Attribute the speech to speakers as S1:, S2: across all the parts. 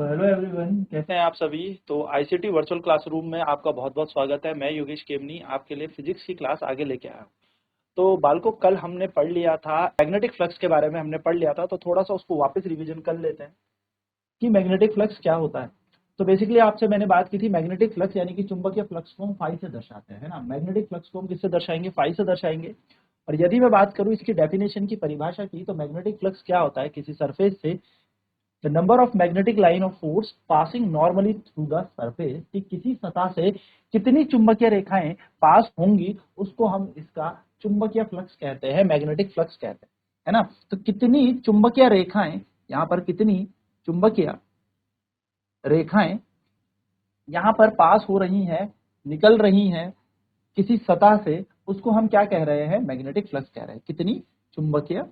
S1: तो hello everyone, कैसे हैं आप सभी। तो आईसीटी वर्चुअल क्लासरूम में आपका बहुत बहुत स्वागत है। मैं योगेश केमनी आपके लिए फिजिक्स की क्लास आगे लेके आया हूँ। तो बालकों, कल हमने पढ़ लिया था मैग्नेटिक फ्लक्स के बारे में, हमने पढ़ लिया था, तो थोड़ा सा उसको वापस रिवीजन कर लेते हैं कि मैग्नेटिक फ्लक्स क्या होता है। तो बेसिकली आपसे मैंने बात की थी, मैग्नेटिक फ्लक्स यानी कि चुंबकीय फ्लक्स को हम फाई से दर्शाते हैं, है ना। मैग्नेटिक फ्लक्स को हम किससे दर्शाएंगे? फाई से दर्शाएंगे। और यदि मैं बात करूं इसकी डेफिनेशन की, परिभाषा की, तो मैग्नेटिक फ्लक्स क्या होता है? किसी सरफेस से the number of magnetic line of force passing normally through the surface, कि किसी सतह से कितनी चुंबकीय रेखाएं पास होंगी उसको हम इसका चुंबकीय फ्लक्स कहते हैं, मैग्नेटिक फ्लक्स कहते हैं, है ना। तो कितनी चुंबकीय रेखाएं, यहाँ पर कितनी चुंबकीय रेखाएं यहाँ पर पास हो रही हैं, निकल रही हैं किसी सतह से, उसको हम क्या कह रहे हैं? मैग्नेटिक फ्लक्स कह रहे हैं। कितनी चुंबकीय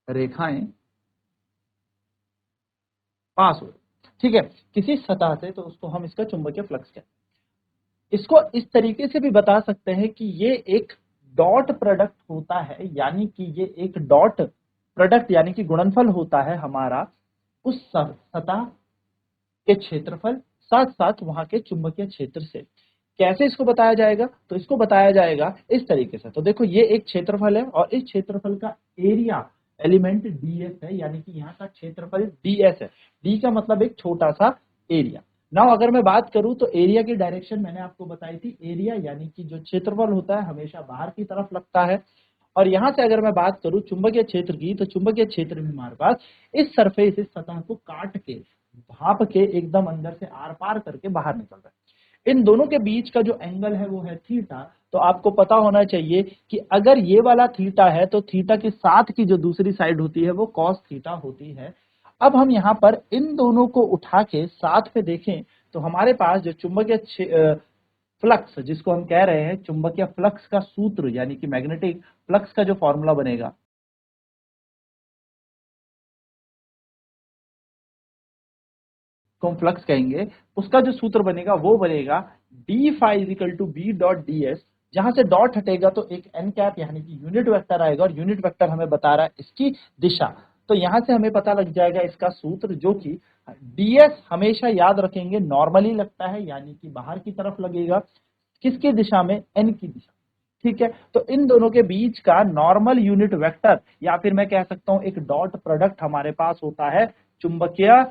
S1: रेखाएं पास हो, ठीक है, किसी सतह से, तो उसको हम इसका चुंबकीय फ्लक्स कहते हैं। इसको इस तरीके से भी बता सकते हैं कि ये एक डॉट प्रोडक्ट होता है, यानी कि ये एक डॉट प्रोडक्ट यानी कि गुणनफल होता है हमारा उस सतह के क्षेत्रफल साथ साथ वहां के चुंबकीय क्षेत्र से। कैसे इसको बताया जाएगा? तो इसको बताया जाएगा इस तरीके से। तो देखो, ये एक क्षेत्रफल है और इस क्षेत्रफल का एरिया एलिमेंट डीएस है, यानी कि यहाँ का क्षेत्रफल डीएस है। डी का मतलब एक छोटा सा एरिया। नाउ अगर मैं बात करूं तो एरिया की डायरेक्शन मैंने आपको बताई थी। एरिया यानी कि जो क्षेत्रफल होता है हमेशा बाहर की तरफ लगता है। और यहां से अगर मैं बात करूं चुंबकीय क्षेत्र की, तो चुंबकीय क्षेत्र में हमारे पास इस सरफेस, इस सतह को काट के, भाप के एकदम अंदर से आर पार करके बाहर निकल रहा है। इन दोनों के बीच का जो एंगल है वो है थीटा। तो आपको पता होना चाहिए कि अगर ये वाला थीटा है तो थीटा के साथ की जो दूसरी साइड होती है वो कॉस थीटा होती है। अब हम यहाँ पर इन दोनों को उठा के साथ में देखें तो हमारे पास जो चुंबकीय फ्लक्स, जिसको हम कह रहे हैं चुंबकीय फ्लक्स का सूत्र, यानी कि मैग्नेटिक फ्लक्स का जो फॉर्मूला बनेगा, को हम फ्लक्स कहेंगे, उसका जो सूत्र बनेगा वो बनेगा D phi equal to B dot D S. जहां से डॉट हटेगा तो एक एन कैप यानी कि यूनिट वेक्टर आएगा, और यूनिट वेक्टर हमें बता रहा है इसकी दिशा। तो यहां से हमें पता लग जाएगा इसका सूत्र, जो कि डीएस हमेशा याद रखेंगे नॉर्मली लगता है, यानी कि बाहर की तरफ लगेगा। किसकी दिशा में? एन की दिशा। ठीक है, तो इन दोनों के बीच का नॉर्मल यूनिट वेक्टर, या फिर मैं कह सकता हूं एक डॉट प्रोडक्ट हमारे पास होता है चुंबकीय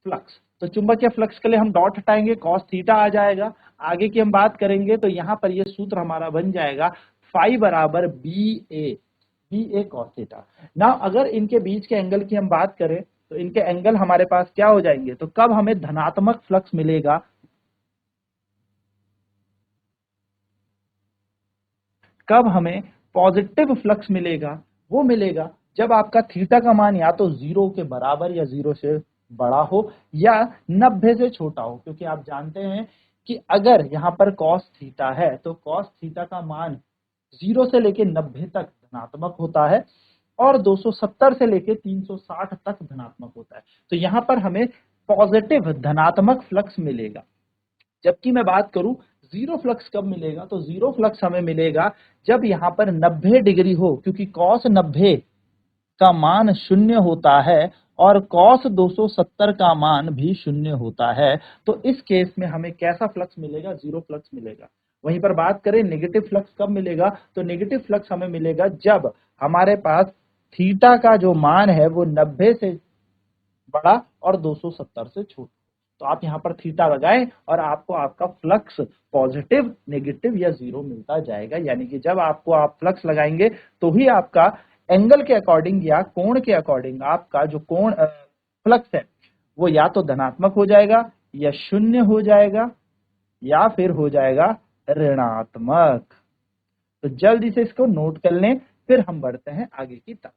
S1: फ्लक्स। तो चुंबकीय फ्लक्स के लिए हम डॉट हटाएंगे, कॉस थीटा आ जाएगा। आगे की हम बात करेंगे तो यहां पर ये सूत्र हमारा बन जाएगा फाई बराबर बी ए कॉस थीटा। ना अगर इनके बीच के एंगल की हम बात करें तो इनके एंगल हमारे पास क्या हो जाएंगे? तो कब हमें धनात्मक फ्लक्स मिलेगा, कब हमें पॉजिटिव फ्लक्स मिलेगा? वो मिलेगा जब आपका थीटा का मान या तो 0 के बराबर या 0 से बड़ा हो या 90 से छोटा हो। क्योंकि आप जानते हैं कि अगर यहाँ पर कॉस थीटा है तो कॉस थीटा का मान 0 से लेके 90 तक धनात्मक होता है और 270 से लेके 360 तक धनात्मक होता है। तो यहाँ पर हमें पॉजिटिव धनात्मक फ्लक्स मिलेगा। जबकि मैं बात करूं जीरो फ्लक्स कब मिलेगा, तो जीरो फ्लक्स हमें मिलेगा जब यहां पर 90 डिग्री हो, क्योंकि कॉस 90 का मान शून्य होता है और कॉस 270 का मान भी शून्य होता है। तो इस केस में हमें कैसा फ्लक्स मिलेगा? जीरो फ्लक्स मिलेगा। वहीं पर बात करें नेगेटिव फ्लक्स कब मिलेगा, तो नेगेटिव फ्लक्स हमें मिलेगा जब हमारे पास थीटा का जो मान है वो 90 से बड़ा और 270 से छोटा। तो आप यहाँ पर थीटा लगाएं और आपको आपका फ्लक्स पॉजिटिव, नेगेटिव या जीरो मिलता जाएगा। यानी कि जब आपको आप फ्लक्स लगाएंगे तो ही आपका एंगल के अकॉर्डिंग या कोण के अकॉर्डिंग आपका जो कोण फ्लक्स है वो या तो धनात्मक हो जाएगा या शून्य हो जाएगा या फिर हो जाएगा ऋणात्मक। तो जल्दी से इसको नोट कर लें, फिर हम बढ़ते हैं आगे की तरफ।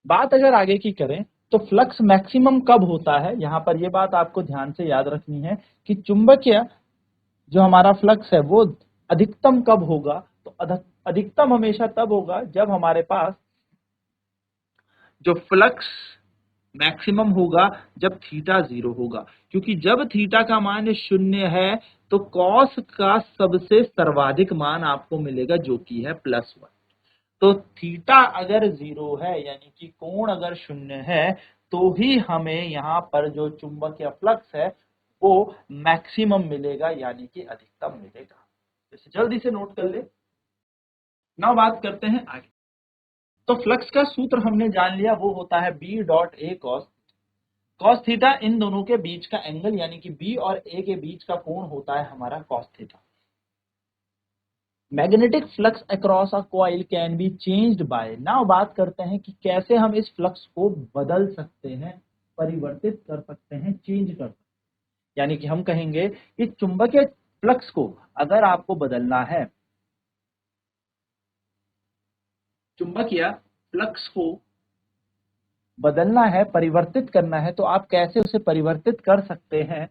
S1: बात अगर आगे की करें तो फ्लक्स मैक्सिमम कब होता है, यहां पर यह बात आपको ध्यान से याद रखनी है कि चुंबकीय जो हमारा फ्लक्स है वो अधिकतम कब होगा। तो अधिकतम हमेशा तब होगा जब हमारे पास जो फ्लक्स मैक्सिमम होगा जब थीटा 0 होगा। क्योंकि जब थीटा का मान शून्य है तो कॉस का सबसे सर्वाधिक मान आपको मिलेगा, जो कि है +1। तो थीटा अगर 0 है यानी कि कोण अगर 0 है तो ही हमें यहाँ पर जो चुंबकीय फ्लक्स है वो मैक्सिमम मिलेगा यानी कि अधिकतम मिलेगा। इसे जल्दी से नोट कर ले। नाउ बात करते हैं आगे। तो फ्लक्स का सूत्र हमने जान लिया, वो होता है B dot A cos. Cos theta इन दोनों के बीच का एंगल यानी कि बी और ए के बीच का कोण होता है हमारा cos theta. Magnetic flux across a coil can be changed by. Now बात करते हैं कि कैसे हम इस फ्लक्स को बदल सकते हैं, परिवर्तित कर सकते हैं, चेंज कर सकते हैं। यानी कि हम कहेंगे कि चुंबकीय फ्लक्स को अगर आपको बदलना है, चुंबकीय फ्लक्स को बदलना है, परिवर्तित करना है, तो आप कैसे उसे परिवर्तित कर सकते हैं।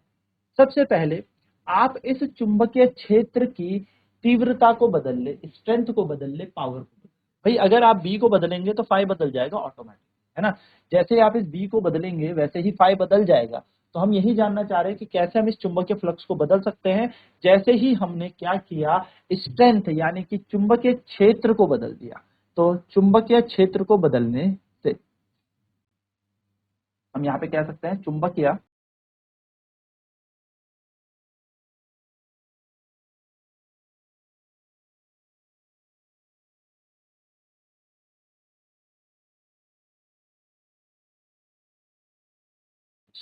S1: सबसे पहले आप इस चुंबकीय क्षेत्र की तीव्रता को बदल ले, स्ट्रेंथ को बदल ले, पावर को बदल। भाई अगर आप बी को बदलेंगे तो फाई बदल जाएगा ऑटोमेटिक, है ना। जैसे आप इस बी को बदलेंगे वैसे ही फाई बदल जाएगा। तो हम यही जानना चाह रहे हैं कि कैसे हम इस चुंबकीय फ्लक्स को बदल सकते हैं। जैसे ही हमने क्या किया, स्ट्रेंथ यानी कि चुंबकीय क्षेत्र को बदल दिया। तो चुंबकीय क्षेत्र को बदलने से हम यहाँ पे कह सकते हैं चुंबकीय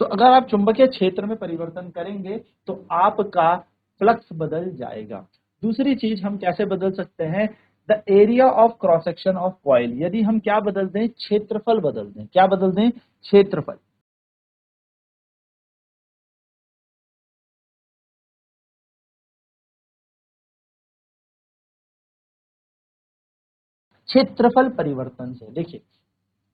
S1: अगर आप चुंबकीय क्षेत्र में परिवर्तन करेंगे तो आपका फ्लक्स बदल जाएगा। दूसरी चीज हम कैसे बदल सकते हैं, the area of cross section of coil. यदि हम क्या बदल दें, क्षेत्रफल बदल दें। क्या बदल दें, क्षेत्रफल। क्षेत्रफल परिवर्तन से देखिए,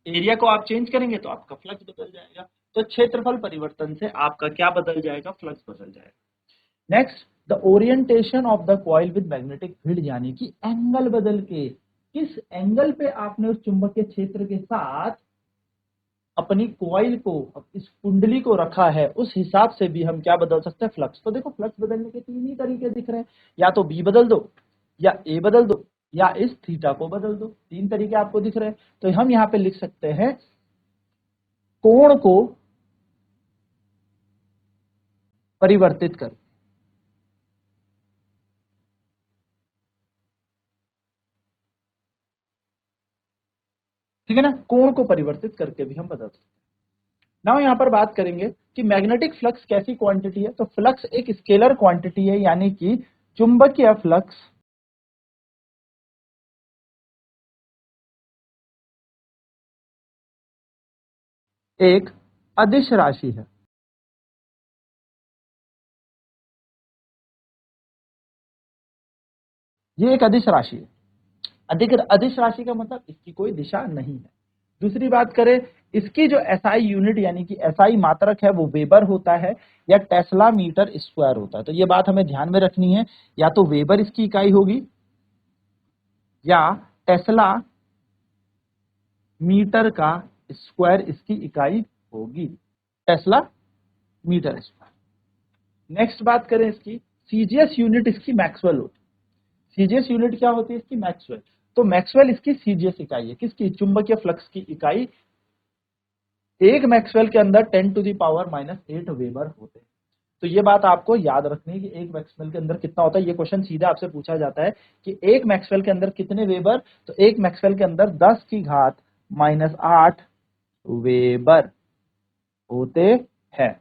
S1: एरिया को आप चेंज करेंगे तो आपका फ्लक्स बदल जाएगा। तो क्षेत्रफल परिवर्तन से आपका क्या बदल जाएगा, फ्लक्स बदल जाएगा। Next, the orientation of the coil with magnetic field, यानी कि एंगल बदल के, किस एंगल पे आपने उस चुंबकीय क्षेत्र के साथ अपनी कॉइल को, इस कुंडली को रखा है, उस हिसाब से भी हम क्या बदल सकते हैं, फ्लक्स। तो देखो फ्लक्स बदलने के तीन ही तरीके दिख रहे हैं, या तो बी बदल दो, या ए बदल दो, या इस थीटा को बदल दो। तीन तरीके आपको दिख रहे हैं। तो हम यहां पे लिख सकते हैं कोण को परिवर्तित कर, ठीक है ना, कोण को परिवर्तित करके भी हम बदल सकते हैं। नाउ यहां पर बात करेंगे कि मैग्नेटिक फ्लक्स कैसी क्वांटिटी है। तो फ्लक्स एक स्केलर क्वांटिटी है, यानी कि चुंबकीय फ्लक्स एक अदिश राशि है। ये एक अदिश राशि है। अधिक अदिश राशि का मतलब इसकी कोई दिशा नहीं है। दूसरी बात करें, इसकी जो एसआई यूनिट यानी कि एसआई मात्रक है वो वेबर होता है या टेस्ला मीटर स्क्वायर होता है। तो ये बात हमें ध्यान में रखनी है, या तो वेबर इसकी इकाई होगी या टेस्ला मीटर का स्क्वायर इसकी इकाई होगी, टेस्ला मीटर स्क्वायर। नेक्स्ट बात करें इसकी सीजीएस यूनिट, इसकी मैक्सवेल होती है। सीजीएस यूनिट क्या होती है इसकी, मैक्सवेल। तो मैक्सवेल इसकी सीजीएस इकाई है, किसकी, चुंबकीय फ्लक्स की इकाई। एक मैक्सवेल के अंदर 10 टू दी पावर -8 वेबर होते हैं। तो ये बात आपको याद रखनी है कि एक मैक्सवेल के अंदर कितना होता है। ये क्वेश्चन सीधा आपसे पूछा जाता है कि एक मैक्सवेल के अंदर कितने वेबर। तो एक मैक्सवेल के अंदर 10 की घात -8 वेबर होते हैं।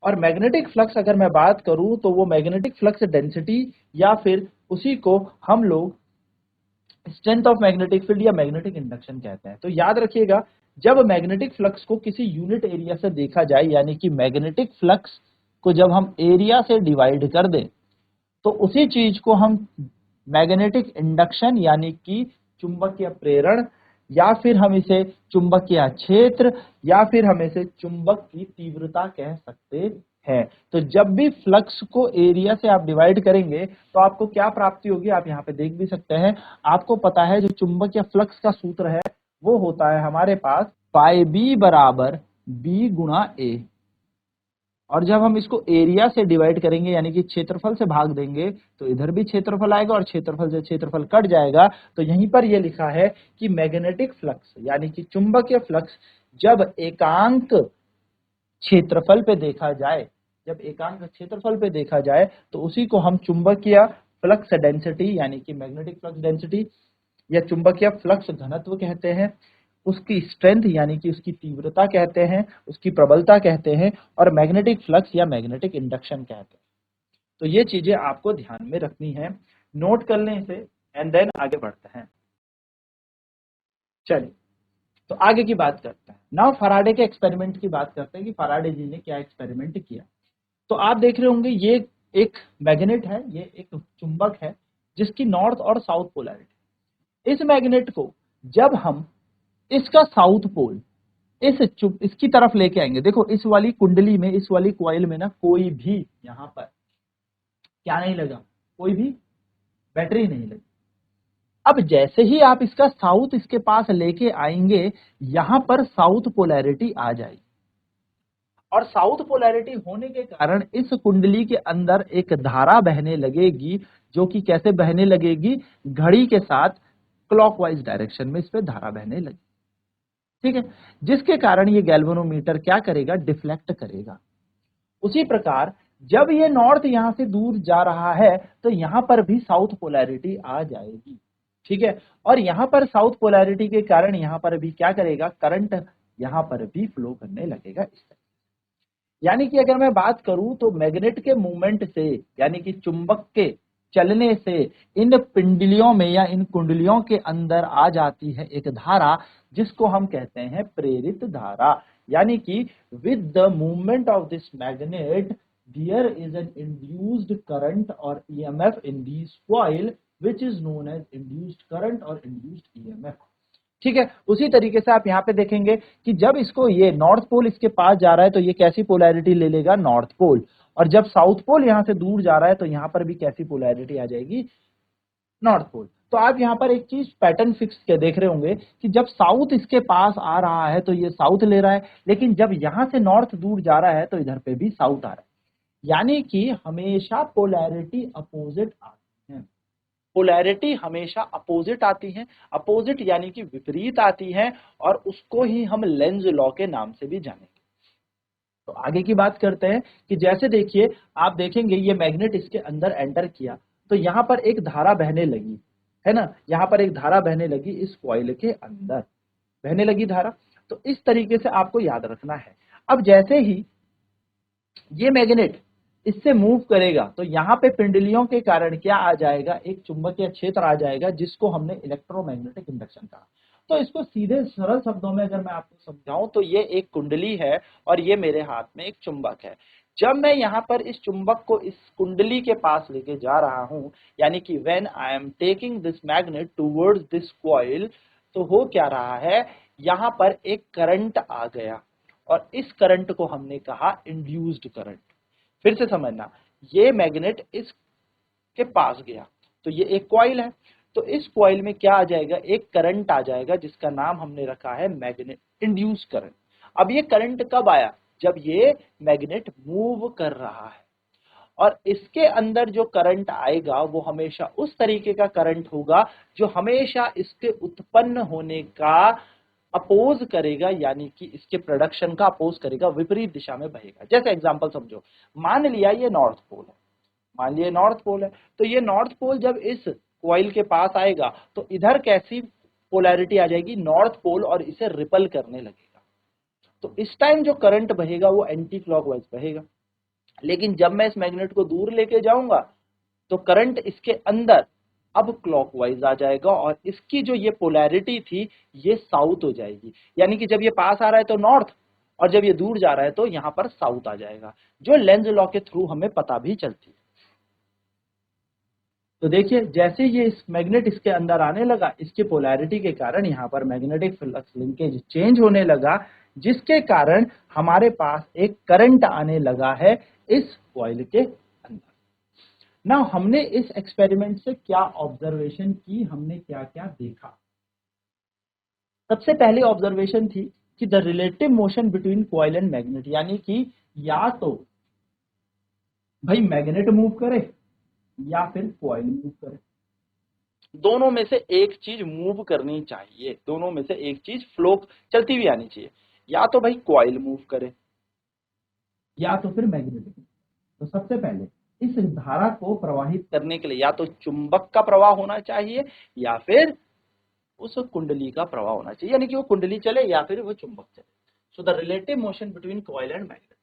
S1: और मैग्नेटिक फ्लक्स अगर मैं बात करूं तो वो मैग्नेटिक फ्लक्स डेंसिटी, या फिर उसी को हम लोग स्ट्रेंथ ऑफ मैग्नेटिक फील्ड या मैग्नेटिक इंडक्शन कहते हैं। तो याद रखिएगा, जब मैग्नेटिक फ्लक्स को किसी यूनिट एरिया से देखा जाए, यानी कि मैग्नेटिक फ्लक्स को जब हम एरिया से डिवाइड कर दें, तो उसी चीज को हम मैग्नेटिक इंडक्शन यानी कि चुंबकीय प्रेरण, या फिर हम इसे चुंबकीय क्षेत्र, या फिर हम इसे चुंबक की तीव्रता कह सकते हैं। तो जब भी फ्लक्स को एरिया से आप डिवाइड करेंगे तो आपको क्या प्राप्ति होगी, आप यहाँ पे देख भी सकते हैं। आपको पता है जो चुंबकीय फ्लक्स का सूत्र है वो होता है हमारे पास फाई बी बराबर बी गुणा ए। और जब हम इसको एरिया से डिवाइड करेंगे यानी कि क्षेत्रफल से भाग देंगे तो इधर भी क्षेत्रफल आएगा और क्षेत्रफल से क्षेत्रफल कट जाएगा। तो यहीं पर यह लिखा है कि मैग्नेटिक फ्लक्स यानी कि चुंबकीय फ्लक्स जब एकांक क्षेत्रफल पे देखा जाए, जब एकांक क्षेत्रफल पे देखा जाए तो उसी को हम चुंबकीय फ्लक्स डेंसिटी यानी कि मैग्नेटिक फ्लक्स डेंसिटी या चुंबकीय फ्लक्स घनत्व कहते हैं, उसकी स्ट्रेंथ यानी कि उसकी तीव्रता कहते हैं, उसकी प्रबलता कहते हैं, और मैग्नेटिक फ्लक्स या मैग्नेटिक इंडक्शन कहते हैं। तो ये चीजें आपको ध्यान में रखनी है, नोट कर लें इसे एंड देन आगे बढ़ते हैं। चलिए तो आगे की बात करते हैं। नाउ फैराडे के एक्सपेरिमेंट की बात करते हैं कि फैराडे जी ने क्या एक्सपेरिमेंट किया। तो आप देख रहे होंगे ये एक मैग्नेट है, ये एक चुंबक है जिसकी नॉर्थ और साउथ पोलैरिटी। इस मैग्नेट को जब हम इसका साउथ पोल इसकी तरफ लेके आएंगे, देखो इस वाली कुंडली में, इस वाली कॉइल में ना कोई भी यहां पर क्या नहीं लगा, कोई भी बैटरी नहीं लगी। अब जैसे ही आप इसका साउथ इसके पास लेके आएंगे, यहां पर साउथ पोलैरिटी आ जाएगी और साउथ पोलैरिटी होने के कारण इस कुंडली के अंदर एक धारा बहने लगेगी, जो कि कैसे बहने लगेगी, घड़ी के साथ क्लॉकवाइज डायरेक्शन में इस पे धारा बहने लगेगी। ठीक है, जिसके कारण ये गैल्वेनोमीटर क्या करेगा, डिफ्लेक्ट करेगा। उसी प्रकार जब ये नॉर्थ यहां से दूर जा रहा है तो यहां पर भी साउथ पोलैरिटी आ जाएगी। ठीक है, और यहां पर साउथ पोलैरिटी के कारण यहां पर भी क्या करेगा, करंट यहां पर भी फ्लो करने लगेगा इस तरह। यानी कि अगर मैं बात करूं तो मैग्नेट के मूवमेंट से यानी कि चुंबक के चलने से इन पिंडलियों में या इन कुंडलियों के अंदर आ जाती है एक धारा जिसको हम कहते हैं प्रेरित धारा। यानी कि with the movement of this magnet there is an induced current और EMF in this coil which is known as induced current और इंड्यूस्ड ईएमएफ। ठीक है, उसी तरीके से आप यहां पे देखेंगे कि जब इसको ये नॉर्थ पोल इसके पास जा रहा है तो ये कैसी पोलैरिटी ले लेगा, नॉर्थ पोल, और जब साउथ पोल यहां से दूर जा रहा है तो यहां पर भी कैसी पोलैरिटी आ जाएगी, नॉर्थ पोल। तो आप यहां पर एक चीज पैटर्न फिक्स के देख रहे होंगे कि जब साउथ इसके पास आ रहा है तो ये साउथ ले रहा है, लेकिन जब यहां से नॉर्थ दूर जा रहा है तो इधर पे भी साउथ आ रहा है। यानी कि हमेशा पोलैरिटी अपोजिट आती है, पोलैरिटी हमेशा अपोजिट आती है, अपोजिट यानी कि विपरीत आती है, और उसको ही हम लेंज लॉ के नाम से भी जानेंगे। तो आगे की बात करते हैं कि जैसे देखिए, आप देखेंगे ये मैग्नेट इसके अंदर एंटर किया तो यहां पर एक धारा बहने लगी, है ना, यहां पर एक धारा बहने लगी, इस कॉइल के अंदर बहने लगी धारा। तो इस तरीके से आपको याद रखना है। अब जैसे ही ये मैग्नेट इससे मूव करेगा तो यहाँ पे पिंडलियों के कारण क्या आ जाएगा, एक चुंबकीय क्षेत्र आ जाएगा जिसको हमने इलेक्ट्रोमैग्नेटिक इंडक्शन कहा। तो इसको सीधे सरल शब्दों में अगर मैं आपको समझाऊं तो ये एक कुंडली है और ये मेरे हाथ में एक चुंबक है। जब मैं यहाँ पर इस चुंबक को इस कुंडली के पास लेके जा रहा हूं, यानी कि when I am taking this magnet towards this coil, तो हो क्या रहा है, यहाँ पर एक करंट आ गया और इस करंट को हमने कहा इंड्यूस्ड करंट। फिर से समझना, ये मैग्नेट इसके पास गया तो ये एक कॉइल है, तो इस कॉइल में क्या आ जाएगा, एक करंट आ जाएगा जिसका नाम हमने रखा है मैग्नेट इंड्यूस करंट। अब ये करंट कब आया, जब ये मैग्नेट मूव कर रहा है, और इसके अंदर जो करंट आएगा वो हमेशा उस तरीके का करंट होगा जो हमेशा इसके उत्पन्न होने का अपोज करेगा, यानी कि इसके प्रोडक्शन का अपोज करेगा, विपरीत दिशा में बहेगा। जैसे एग्जांपल समझो, मान लिया ये नॉर्थ पोल है, मान लिया नॉर्थ पोल है, तो ये नॉर्थ पोल जब इस कॉइल के पास आएगा तो इधर कैसी पोलैरिटी आ जाएगी, नॉर्थ पोल, और इसे रिपल करने लगेगा। तो इस टाइम जो करंट बहेगा वो एंटी क्लॉकवाइज बहेगा। लेकिन जब मैं इस मैग्नेट को दूर लेके जाऊंगा तो करंट इसके अंदर अब क्लॉकवाइज आ जाएगा और इसकी जो ये पोलैरिटी थी ये साउथ हो जाएगी। यानी कि जब ये पास आ रहा है तो नॉर्थ, और जब ये दूर जा रहा है तो यहां पर साउथ आ जाएगा, जो लेंज लॉ के थ्रू हमें पता भी चलती है। तो देखिए, जैसे ये इस मैग्नेट इसके अंदर आने लगा, इसकी पोलैरिटी के कारण यहाँ पर मैग्नेटिक फ्लक्स लिंकेज चेंज होने लगा, जिसके कारण हमारे पास एक करंट आने लगा है इस कॉइल के अंदर। ना हमने इस एक्सपेरिमेंट से क्या ऑब्जर्वेशन की, हमने क्या क्या देखा। सबसे पहले ऑब्जर्वेशन थी कि the relative motion between coil and magnet, यानी कि या तो भाई मैग्नेट मूव करे या फिर कॉइल मूव करे, दोनों में से एक चीज मूव करनी चाहिए, दोनों में से एक चीज फ्लो चलती हुई आनी चाहिए, या तो भाई कॉइल मूव करे या तो फिर मैग्नेट। तो सबसे पहले इस धारा को प्रवाहित करने के लिए या तो चुंबक का प्रवाह होना चाहिए या फिर उस कुंडली का प्रवाह होना चाहिए, यानी कि वो कुंडली चले या फिर वो चुंबक चले। So the relative motion between coil and magnet.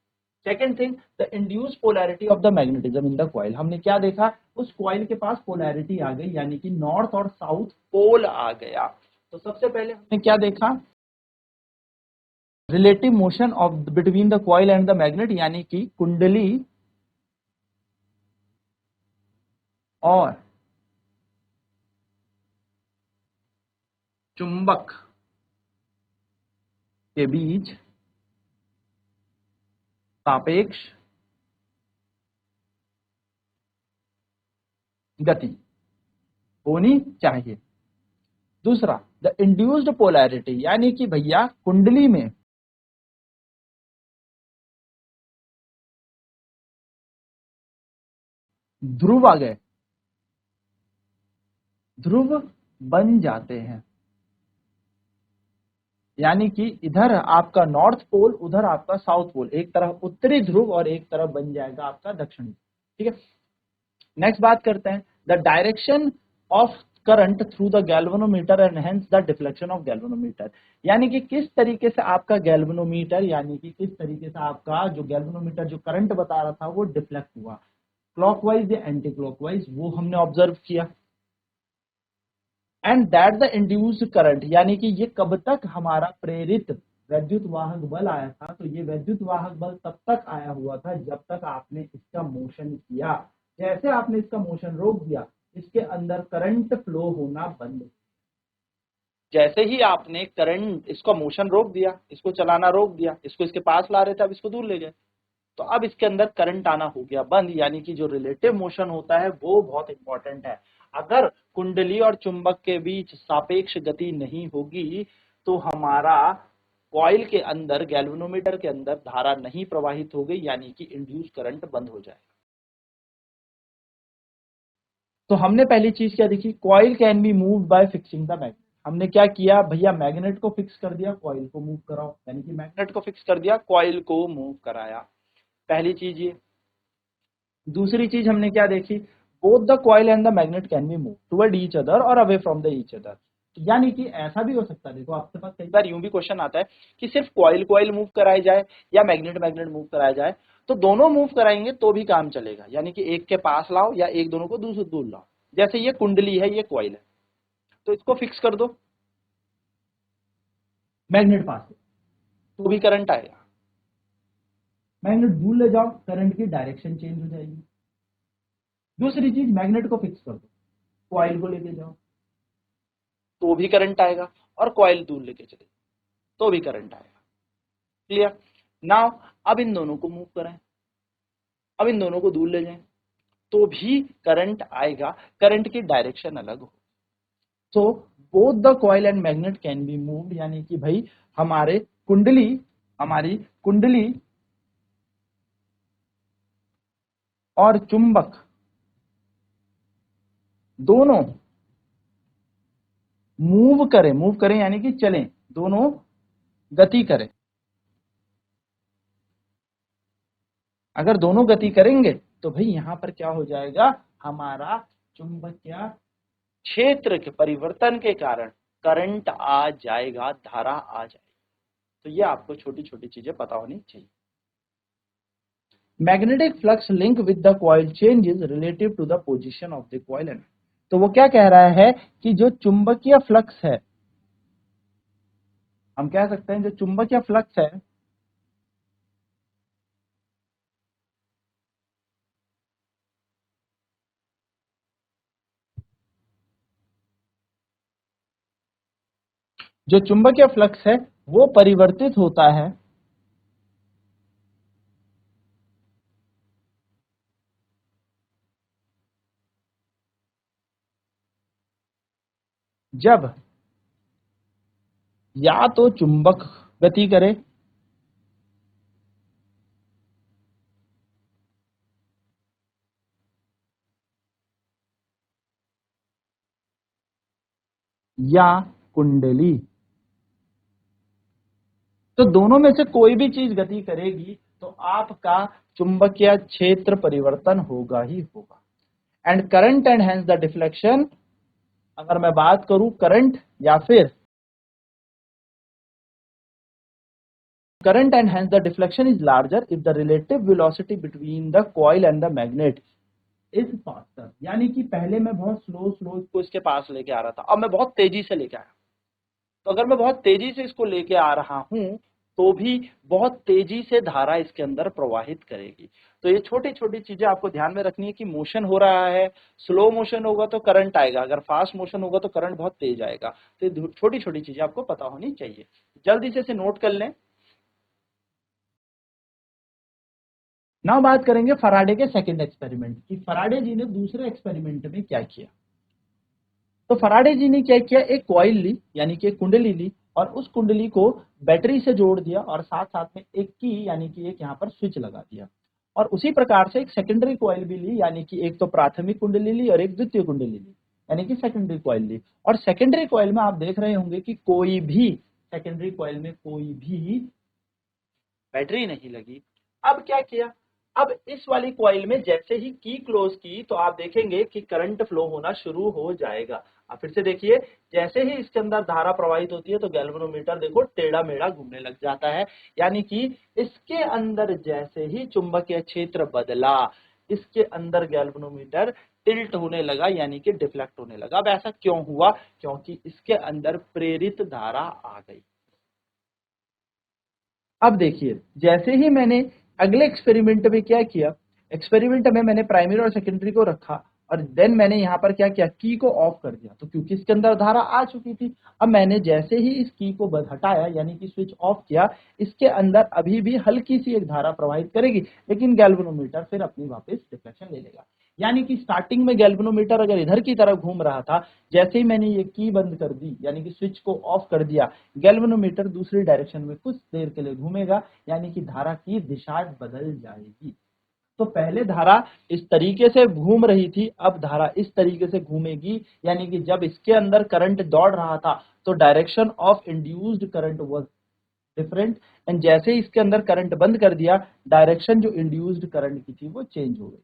S1: Second thing, the induced polarity of the magnetism in the coil. हमने क्या देखा, उस कॉइल के पास पोलैरिटी आ गई, यानी कि नॉर्थ और साउथ पोल आ गया। तो सबसे पहले हमने क्या देखा, relative motion of between the coil and the magnet, यानी कि कुंडली और चुंबक के बीच सापेक्ष गति होनी चाहिए। दूसरा, द इंड्यूस्ड पोलैरिटी, यानी कि भैया कुंडली में ध्रुव आ गए, ध्रुव बन जाते हैं, यानी कि इधर आपका नॉर्थ पोल, उधर आपका साउथ पोल, एक तरफ उत्तरी ध्रुव और एक तरफ बन जाएगा आपका दक्षिणी। ठीक है, नेक्स्ट बात करते हैं, the direction of current through the galvanometer and hence the deflection of galvanometer, यानी कि किस तरीके से आपका गैल्वेनोमीटर, यानी कि किस तरीके से आपका जो गैल्वेनोमीटर जो करंट बता रहा था वो डिफ्लेक्ट हुआ, क्लॉकवाइज या एंटी क्लॉकवाइज, वो हमने ऑब्जर्व किया। And that the induced current, यानी कि ये कब तक हमारा प्रेरित वैद्युत वाहक बल आया था, तो ये वैद्युत वाहक बल तब तक आया हुआ था जब तक आपने इसका मोशन किया। जैसे आपने इसका मोशन रोक दिया, इसके अंदर करंट फ्लो होना बंद। जैसे ही आपने करंट, इसका मोशन रोक दिया, इसको चलाना रोक दिया, इसको इसके पास ला रहे थे, अब इसको दूर ले गए, तो अब इसके अंदर करंट आना हो गया बंद। यानी कि जो रिलेटिव मोशन होता है वो बहुत इंपॉर्टेंट है। अगर कुंडली और चुंबक के बीच सापेक्ष गति नहीं होगी तो हमारा कॉइल के अंदर, गैल्वेनोमीटर के अंदर धारा नहीं प्रवाहित हो गई, यानी कि इंड्यूस करंट बंद हो जाएगा। तो हमने पहली चीज क्या देखी, coil can be move by fixing the magnet. हमने क्या किया भैया, मैग्नेट को फिक्स कर दिया, कॉइल को मूव कराओ, यानी कि मैग्नेट को फिक्स कर दिया, कॉइल को मूव कराया, पहली चीज ये। दूसरी चीज हमने क्या देखी, both the coil and the magnet can be move toward each other और away from the each other. यानी कि ऐसा भी हो सकता है, देखो आपके पास कई बार यूं भी क्वेश्चन आता है कि सिर्फ कॉइल कॉइल मूव कराई जाए या मैग्नेट मैग्नेट मूव कराया जाए, तो दोनों मूव कराएंगे तो भी काम चलेगा, यानी कि एक के पास लाओ या एक दोनों को दूर दूर लाओ। जैसे ये कुंडली है, ये कॉइल है, तो इसको फिक्स कर दो मैग्नेट पास तो भी करंट आएगा, मैग्नेट दूर ले जाओ, करंट की डायरेक्शन चेंज हो जाएगी। दूसरी चीज, मैग्नेट को फिक्स कर दो, कॉइल को लेके जाओ तो भी करंट आएगा, और कॉइल दूर लेके चले तो भी करंट आएगा। क्लियर? नाउ अब इन दोनों को मूव करें, अब इन दोनों को दूर ले जाएं तो भी करंट आएगा, करंट की डायरेक्शन अलग हो। So both the coil and magnet can be moved, यानी कि भाई हमारी कुंडली और चुंबक दोनों मूव करें यानी कि चलें, दोनों गति करें। अगर दोनों गति करेंगे तो भाई यहां पर क्या हो जाएगा, हमारा चुंबकीय क्षेत्र के परिवर्तन के कारण करंट आ जाएगा, धारा आ जाएगी। तो ये आपको छोटी छोटी चीजें पता होनी चाहिए। Magnetic flux link with the coil changes relative to the position of the coil and, तो वो क्या कह रहा है कि जो चुंबकीय फ्लक्स है, हम कह सकते हैं जो चुंबकीय फ्लक्स है जो चुंबकीय फ्लक्स है वो परिवर्तित होता है जब या तो चुंबक गति करे या कुंडली, तो दोनों में से कोई भी चीज गति करेगी तो आपका चुंबकीय क्षेत्र परिवर्तन होगा ही होगा। And current and hence the deflection, अगर मैं बात करूं करंट या फिर current and hence the deflection is larger if the relative velocity between the coil and the magnet is faster। यानी कि पहले मैं बहुत स्लो इसको इसके पास लेके आ रहा था, अब मैं बहुत तेजी से लेके आया। तो अगर मैं बहुत तेजी से इसको लेके आ रहा हूं तो भी बहुत तेजी से धारा इसके अंदर प्रवाहित करेगी। तो ये छोटी छोटी चीजें आपको ध्यान में रखनी है कि मोशन हो रहा है, स्लो मोशन होगा तो करंट आएगा, अगर फास्ट मोशन होगा तो करंट बहुत तेज आएगा। तो छोटी छोटी चीजें आपको पता होनी चाहिए, जल्दी से इसे नोट कर लें। नाउ बात करेंगे फराडे के सेकंड एक्सपेरिमेंट की। फराडे जी ने दूसरे एक्सपेरिमेंट में क्या किया। तो फराडे जी ने क्या किया, एक कॉइल ली यानी कि एक कुंडली ली और उस कुंडली को बैटरी से जोड़ दिया और साथ साथ में एक की यानी कि एक यहाँ पर स्विच लगा दिया। और उसी प्रकार से एक सेकेंडरी कॉइल भी ली, यानी कि एक तो प्राथमिक कुंडली ली और एक द्वितीय कुंडली ली, यानी कि सेकेंडरी कॉइल ली। और सेकेंडरी कॉइल में आप देख रहे होंगे कि कोई भी सेकेंडरी कॉइल में कोई भी बैटरी नहीं लगी। अब क्या किया, अब इस वाली कॉइल में जैसे ही की क्लोज की तो आप देखेंगे कि करंट फ्लो होना शुरू हो जाएगा। आप फिर से देखिए, जैसे ही इसके अंदर धारा प्रवाहित होती है तो गैल्वेनोमीटर देखो टेढ़ा मेढ़ा घूमने लग जाता है, यानी कि इसके अंदर जैसे ही चुंबकीय क्षेत्र बदला, इसके अंदर गैल्वेनोमीटर टिल्ट होने लगा यानी कि डिफ्लेक्ट होने लगा। अब ऐसा क्यों हुआ, क्योंकि इसके अंदर प्रेरित धारा आ गई। अब देखिए, जैसे ही मैंने अगले एक्सपेरिमेंट में क्या किया, एक्सपेरिमेंट में मैंने प्राइमरी और सेकेंडरी को रखा और देन मैंने यहाँ पर क्या किया, की को ऑफ कर दिया। तो क्योंकि इसके अंदर धारा आ चुकी थी, अब मैंने जैसे ही इस की को हटाया यानी कि स्विच ऑफ किया, इसके अंदर अभी भी हल्की सी एक धारा प्रवाहित करेगी, लेकिन गैल्वेनोमीटर फिर अपनी वापस डिफ्लेक्शन ले लेगा। यानी कि स्टार्टिंग में गैल्वेनोमीटर अगर इधर की तरफ घूम रहा था, जैसे ही मैंने ये की बंद कर दी यानी कि स्विच को ऑफ कर दिया, गैल्वेनोमीटर दूसरी डायरेक्शन में कुछ देर के लिए घूमेगा, यानी कि धारा की दिशा बदल जाएगी। तो पहले धारा इस तरीके से घूम रही थी, अब धारा इस तरीके से घूमेगी, यानी कि जब इसके अंदर करंट दौड़ रहा था तो direction of induced current was different, and जैसे ही इसके अंदर करंट बंद कर दिया, डायरेक्शन जो इंड्यूस्ड करंट की थी वो चेंज हो गई।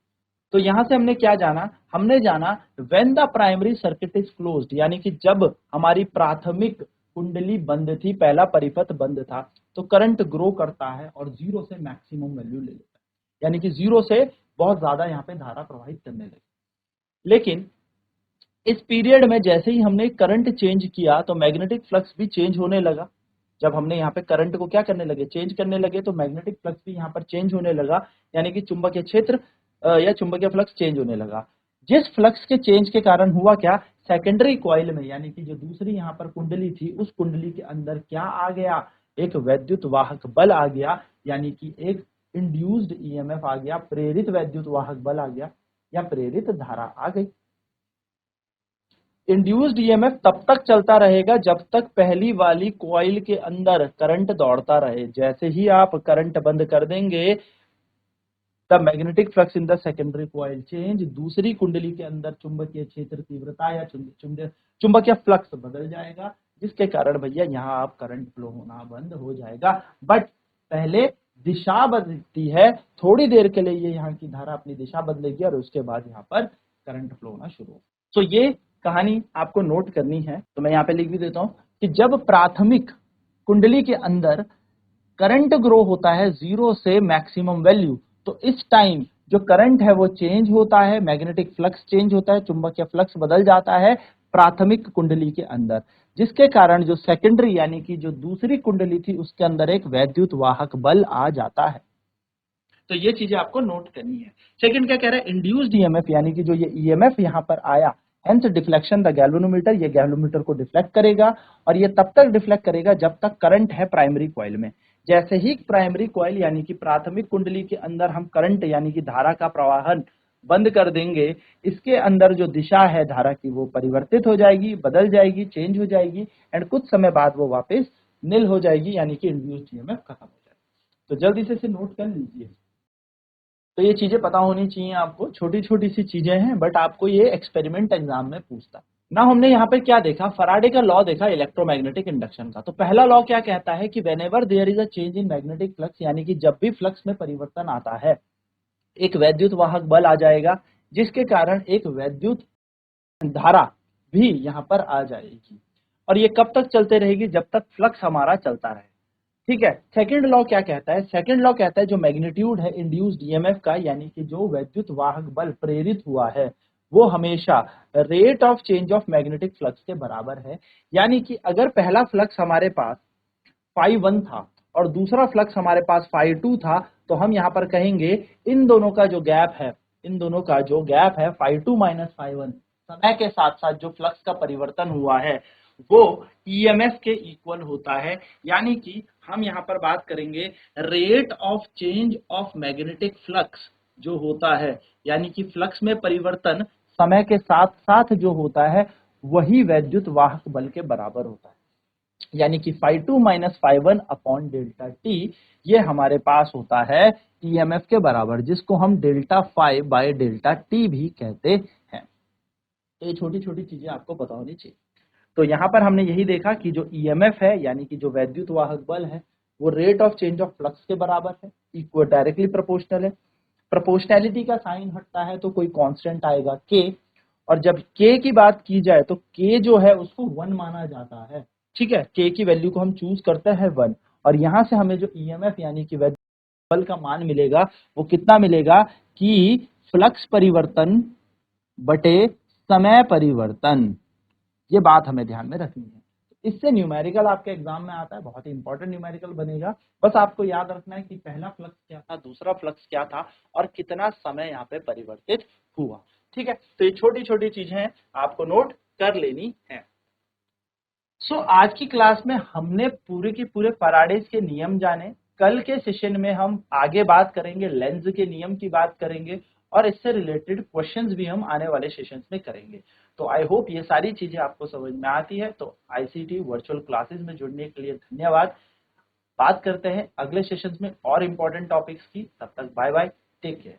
S1: तो यहां से हमने क्या जाना, हमने जाना when the primary circuit is closed, यानी कि जब हमारी प्राथमिक कुंडली बंद थी, पहला परिपथ बंद था, तो करंट ग्रो करता है और जीरो से मैक्सिमम वैल्यू ले लेता है, यानी कि जीरो से बहुत ज्यादा यहाँ पे धारा प्रवाहित करने लगी। लेकिन इस पीरियड में जैसे ही हमने करंट चेंज किया तो मैग्नेटिक फ्लक्स भी चेंज होने लगा। जब हमने यहाँ पे करंट को क्या करने लगे, चेंज करने लगे, तो मैग्नेटिक फ्लक्स भी यहाँ पर चेंज होने लगा, यानी कि चुंबकीय क्षेत्र या चुंबकीय फ्लक्स चेंज होने लगा। जिस फ्लक्स के चेंज के कारण हुआ क्या, सेकेंडरी कॉइल में यानी कि जो दूसरी यहाँ पर कुंडली थी, उस कुंडली के अंदर क्या आ गया, एक वैद्युत वाहक बल आ गया, यानी कि एक इंड्यूस्ड ईएमएफ आ गया, प्रेरित वैद्युत वाहक बल आ गया या प्रेरित धारा आ गई। इंड्यूस्ड ईएमएफ तब तक चलता रहेगा जब तक पहली वाली कॉइल के अंदर करंट दौड़ता रहे। जैसे ही आप करंट बंद कर देंगे, the magnetic flux in the secondary coil change, दूसरी कुंडली के अंदर चुंबकीय क्षेत्र तीव्रता या चुंबकीय फ्लक्स बदल जाएगा, जिसके कारण भैया यहाँ आप करंट फ्लो होना बंद हो जाएगा। बट पहले दिशा बदलती है, थोड़ी देर के लिए ये यहाँ की धारा अपनी दिशा बदलेगी और उसके बाद यहाँ पर करंट फ्लो होना शुरू होगा। तो ये कहानी आपको नोट करनी है, तो मैं यहाँ पे लिख भी देता हूं कि जब प्राथमिक कुंडली के अंदर करंट ग्रो होता है जीरो से मैक्सिमम वैल्यू, तो इस टाइम जो करंट है वो चेंज होता है, मैग्नेटिक फ्लक्स चेंज होता है, चुंबकीय फ्लक्स बदल जाता है प्राथमिक कुंडली के अंदर, जिसके कारण जो सेकेंडरी यानी कि जो दूसरी कुंडली थी उसके अंदर एक वैद्युत वाहक बल आ जाता है। तो ये चीजें आपको नोट करनी है। सेकंड क्या कह रहा है, इंड्यूस्ड ईएमएफ, यानी कि जो ये ईएमएफ यहाँ पर आया, हेंस डिफ्लेक्शन द गैल्वेनोमीटर, ये गैल्वेनोमीटर को डिफ्लेक्ट करेगा और ये तब तक डिफ्लेक्ट करेगा जब तक करंट है प्राइमरी कॉइल में। जैसे ही प्राइमरी कॉइल यानी कि प्राथमिक कुंडली के अंदर हम करंट यानी कि धारा का प्रवाहन बंद कर देंगे, इसके अंदर जो दिशा है धारा की वो परिवर्तित हो जाएगी, बदल जाएगी, चेंज हो जाएगी, एंड कुछ समय बाद वो वापस निल हो जाएगी, यानी कि इंड्यूस्ड ईएमएफ खत्म हो जाएगी। तो जल्दी से इसे नोट कर लीजिए। तो ये चीजें पता होनी चाहिए आपको, छोटी छोटी सी चीजें हैं बट आपको ये एक्सपेरिमेंट एग्जाम में पूछता है। ना हमने यहाँ पे क्या देखा, फराडे का लॉ देखा इलेक्ट्रोमैग्नेटिक इंडक्शन का। तो पहला लॉ क्या कहता है कि whenever there is a change in magnetic flux, यानी कि जब भी फ्लक्स में परिवर्तन आता है एक वैद्युत वाहक बल आ जाएगा, जिसके कारण एक वैद्युत धारा भी यहाँ पर आ जाएगी। और ये कब तक चलते रहेगी, जब तक फ्लक्स हमारा चलता रहे। ठीक है। सेकंड लॉ क्या कहता है, सेकंड लॉ कहता है जो मैग्नीट्यूड है इंड्यूस्ड ईएमएफ का, यानी कि जो वैद्युत वाहक बल प्रेरित हुआ है वो हमेशा rate of change of magnetic flux के बराबर है। यानी कि अगर पहला फ्लक्स हमारे पास φ1 था और दूसरा फ्लक्स हमारे पास φ2 था, तो हम यहाँ पर कहेंगे इन दोनों का जो गैप है, इन दोनों का जो गैप है φ2 माइनस φ1, समय के साथ साथ जो फ्लक्स का परिवर्तन हुआ है वो ईएमएफ के इक्वल होता है। यानी कि हम यहाँ पर बात करेंगे rate of change of magnetic flux जो होता है, यानी कि फ्लक्स में परिवर्तन समय के साथ साथ जो होता है वही वैद्युत वाहक बल के बराबर होता है। यानी कि φ2 माइनस φ1 अपॉन डेल्टा टी, ये हमारे पास होता है ईएमएफ के बराबर, जिसको हम delta phi by delta T भी कहते हैं। तो ये छोटी छोटी चीजें आपको पता होनी चाहिए। तो यहाँ पर हमने यही देखा कि जो ईएमएफ है, यानी कि जो वैद्युत वाहक बल है, वो rate of change of flux के बराबर है, इक्वल डायरेक्टली प्रोपोर्शनल है। प्रोपोर्शनैलिटी का साइन हटता है तो कोई कांस्टेंट आएगा के, और जब के की बात की जाए तो के जो है उसको 1 माना जाता है। ठीक है, के की वैल्यू को हम चूज करते हैं 1, और यहां से हमें जो ईएमएफ यानी कि वैद्युत बल का मान मिलेगा वो कितना मिलेगा कि फ्लक्स परिवर्तन बटे समय परिवर्तन। ये बात हमें ध्यान में रखनी है। इससे न्यूमेरिकल आपके एग्जाम में आता है, बहुत ही इंपॉर्टेंट न्यूमेरिकल बनेगा। बस आपको याद रखना है कि पहला फ्लक्स क्या था, दूसरा फ्लक्स क्या था और कितना समय यहाँ पे परिवर्तित हुआ। ठीक है, तो ये छोटी छोटी चीजें आपको नोट कर लेनी है। आज की क्लास में हमने पूरे के पूरे फैराडेज के नियम जाने। कल के सेशन में हम आगे बात करेंगे, लेंज के नियम की बात करेंगे और इससे रिलेटेड क्वेश्चंस भी हम आने वाले सेशंस में करेंगे। तो आई होप ये सारी चीजें आपको समझ में आती है। तो आईसीटी वर्चुअल क्लासेस में जुड़ने के लिए धन्यवाद। बात करते हैं अगले सेशंस में और इंपॉर्टेंट टॉपिक्स की। तब तक बाय बाय, टेक केयर।